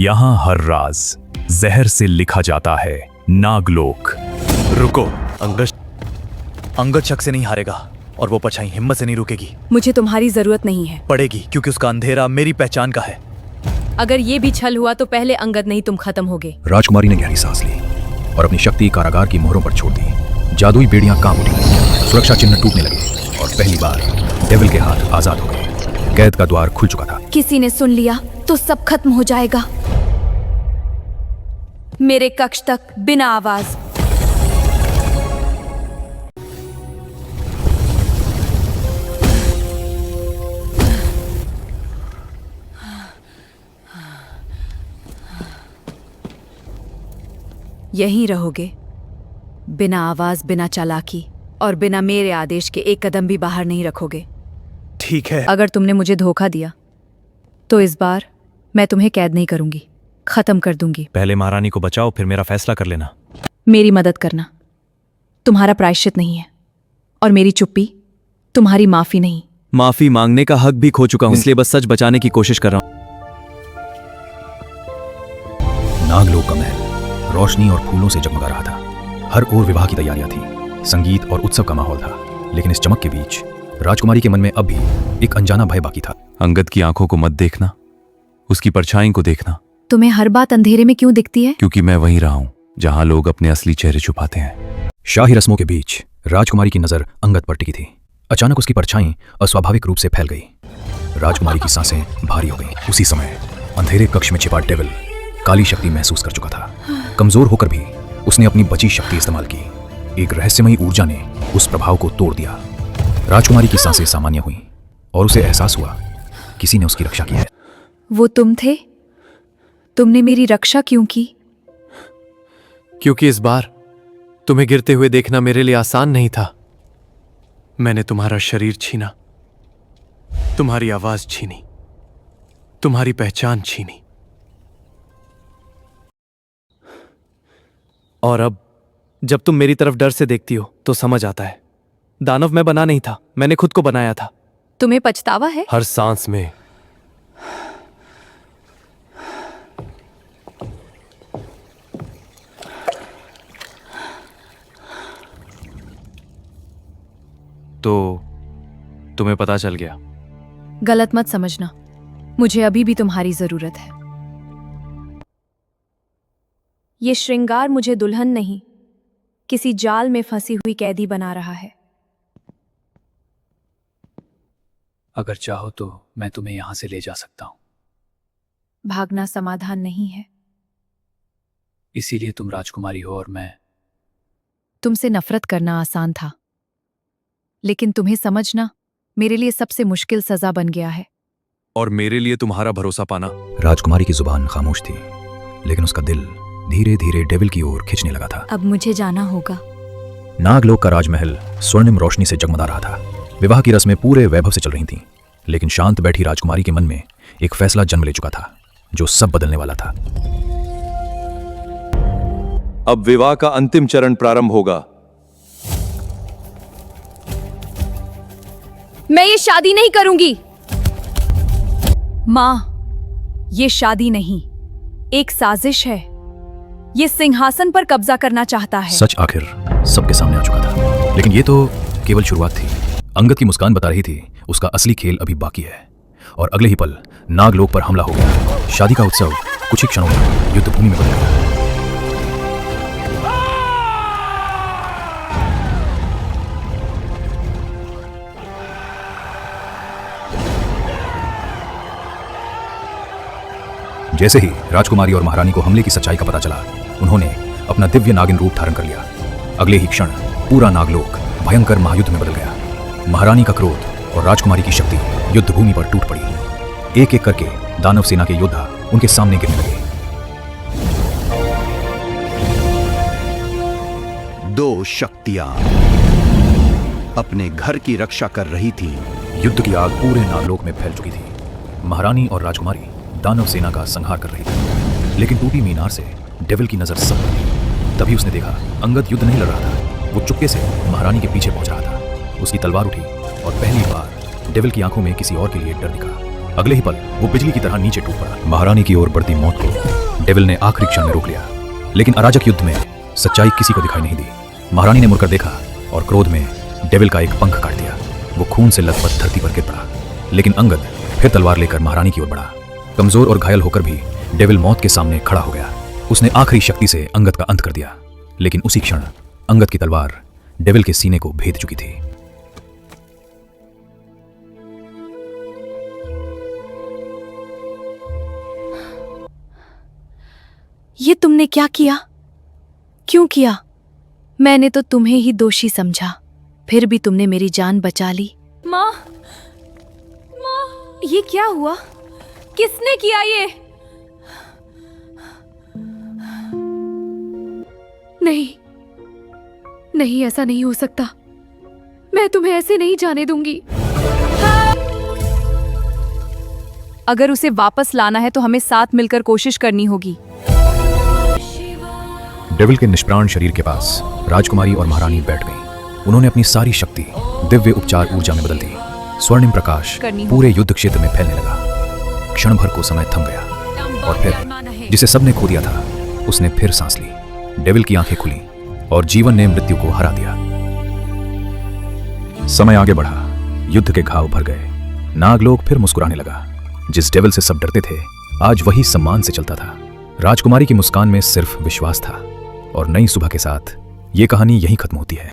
यहाँ हर राज जहर से लिखा जाता है। नागलोक। रुको, अंगद शक से नहीं हारेगा और वो परछाई हिम्मत से नहीं रुकेगी। मुझे तुम्हारी जरूरत नहीं है। पड़ेगी, क्योंकि उसका अंधेरा मेरी पहचान का है। अगर ये भी छल हुआ तो पहले अंगद नहीं तुम खत्म होगे। राजकुमारी ने गहरी सांस ली और अपनी शक्ति कारागार की मोहरों पर छोड़ दी। जादुई बेड़ियां कांप उठी, सुरक्षा चिन्ह टूटने लगे और पहली बार डेविल के हाथ आजाद हो गए। कैद का द्वार खुल चुका था। किसी ने सुन लिया तो सब खत्म हो जाएगा। मेरे कक्ष तक बिना आवाज। यहीं रहोगे, बिना आवाज, बिना चालाकी और बिना मेरे आदेश के एक कदम भी बाहर नहीं रखोगे। ठीक है। अगर तुमने मुझे धोखा दिया तो इस बार मैं तुम्हें कैद नहीं करूंगी, खत्म कर दूंगी। पहले महारानी को बचाओ, फिर मेरा फैसला कर लेना। मेरी मदद करना तुम्हारा प्रायश्चित नहीं है और मेरी चुप्पी तुम्हारी माफी नहीं। माफी मांगने का हक भी खो चुका हूं, इसलिए बस सच बचाने की कोशिश कर रहा हूं। नागलोक का महल रोशनी और फूलों से जगमगा रहा था। हर ओर विवाह की तैयारियां थी, संगीत और उत्सव का माहौल था। लेकिन इस चमक के बीच राजकुमारी के मन में अब भी एक अनजाना भय बाकी था। अंगद की आंखों को मत देखना, उसकी परछाई को देखना। तुम्हें हर बात अंधेरे में क्यों दिखती है? क्योंकि मैं वहीं रहा हूं जहां लोग अपने असली चेहरे छुपाते हैं। शाही रस्मों के बीच राजकुमारी की नजर अंगद पर टिकी थी। अचानक उसकी परछाई अस्वाभाविक रूप से फैल गई। राजकुमारी की सांसें भारी हो गईं। उसी समय अंधेरे कक्ष में छिपा डेविल काली शक्ति महसूस कर चुका था। कमजोर होकर भी उसने अपनी बची शक्ति इस्तेमाल की। एक रहस्यमयी ऊर्जा ने उस प्रभाव को तोड़ दिया। राजकुमारी की सांसें सामान्य हुईं और उसे एहसास हुआ किसी ने उसकी रक्षा की है। वो तुम थे? तुमने मेरी रक्षा क्यों की? क्योंकि इस बार तुम्हें गिरते हुए देखना मेरे लिए आसान नहीं था। मैंने तुम्हारा शरीर छीना, तुम्हारी आवाज छीनी, तुम्हारी पहचान छीनी। और अब जब तुम मेरी तरफ डर से देखती हो तो समझ आता है, दानव मैं बना नहीं था, मैंने खुद को बनाया था। तुम्हें पछतावा है? हर सांस में। तो तुम्हें पता चल गया? गलत मत समझना, मुझे अभी भी तुम्हारी जरूरत है। ये श्रृंगार मुझे दुल्हन नहीं, किसी जाल में फंसी हुई कैदी बना रहा है। अगर चाहो तो मैं तुम्हें यहां से ले जा सकता हूं। भागना समाधान नहीं है। इसीलिए तुम राजकुमारी हो और मैं। तुमसे नफरत करना आसान था, लेकिन तुम्हें समझना मेरे लिए सबसे मुश्किल सजा बन गया है। और मेरे लिए तुम्हारा भरोसा पाना। राजकुमारी की जुबान खामोश थी, लेकिन उसका दिल धीरे धीरे डेविल की ओर खिंचने लगा था। अब मुझे जाना होगा। नागलोक का राजमहल स्वर्णिम रोशनी से जगमगा रहा था। विवाह की रस्में पूरे वैभव से चल रही थीं, लेकिन शांत बैठी राजकुमारी के मन में एक फैसला जन्म ले चुका था जो सब बदलने वाला था। अब विवाह का अंतिम चरण प्रारंभ होगा। मैं ये शादी नहीं करूंगी। मां, ये शादी नहीं, एक साजिश है। ये सिंहासन पर कब्जा करना चाहता है। सच आखिर सबके सामने आ चुका था, लेकिन ये तो केवल शुरुआत थी। अंगद की मुस्कान बता रही थी उसका असली खेल अभी बाकी है। और अगले ही पल नागलोक पर हमला हो गया। शादी का उत्सव कुछ ही क्षणों में युद्ध भूमि में बदल गया। जैसे ही राजकुमारी और महारानी को हमले की सच्चाई का पता चला, उन्होंने अपना दिव्य नागिन रूप धारण कर लिया। अगले ही क्षण पूरा नागलोक भयंकर महायुद्ध में बदल गया। महारानी का क्रोध और राजकुमारी की शक्ति युद्ध भूमि पर टूट पड़ी। एक एक करके दानव सेना के योद्धा उनके सामने गिरने लगे। दो शक्तियां अपने घर की रक्षा कर रही थीं। युद्ध की आग पूरे नागलोक में फैल चुकी थी। महारानी और राजकुमारी दानव सेना का संहार कर रही थी, लेकिन टूटी मीनार से डेविल की नजर सब पर थी। तभी उसने देखा अंगद युद्ध नहीं लड़ रहा था, वो चुपके से महारानी के पीछे पहुंच रहा था। उसकी तलवार उठी और पहली बार डेविल की आंखों में किसी और के लिए डर दिखा। अगले ही पल वो बिजली की तरह नीचे टूट पड़ा। महारानी की ओर बढ़ती मौत को डेविल ने आखिरी क्षण में रोक लिया, लेकिन अराजक युद्ध में सच्चाई किसी को दिखाई नहीं दी। महारानी ने मुड़कर देखा और क्रोध में डेविल का एक पंख काट दिया। वो खून से लथपथ धरती पर गिर पड़ा, लेकिन अंगद फिर तलवार लेकर महारानी की ओर बढ़ा। कमजोर और घायल होकर भी डेविल मौत के सामने खड़ा हो गया। उसने आखिरी शक्ति से अंगद का अंत कर दिया, लेकिन उसी क्षण अंगद की तलवार डेविल के सीने को भेद चुकी थी। ये तुमने क्या किया? क्यों किया? मैंने तो तुम्हें ही दोषी समझा, फिर भी तुमने मेरी जान बचा ली। माँ, ये क्या हुआ? किसने किया ये? नहीं नहीं, ऐसा नहीं हो सकता। मैं तुम्हें ऐसे नहीं जाने दूंगी। अगर उसे वापस लाना है तो हमें साथ मिलकर कोशिश करनी होगी। डेविल के निष्प्राण शरीर के पास राजकुमारी और महारानी बैठ गईं। उन्होंने अपनी सारी शक्ति दिव्य उपचार ऊर्जा में बदल दी। स्वर्णिम प्रकाश पूरे युद्ध क्षेत्र में फैलने लगा। क्षण भर को समय थम गया और फिर जिसे सबने खो दिया था उसने फिर सांस ली। डेविल की आंखें खुली और जीवन ने मृत्यु को हरा दिया। समय आगे बढ़ा, युद्ध के घाव भर गए। नागलोक फिर मुस्कुराने लगा। जिस डेविल से सब डरते थे आज वही सम्मान से चलता था। राजकुमारी की मुस्कान में सिर्फ विश्वास था। और नई सुबह के साथ ये कहानी यहीं खत्म होती है।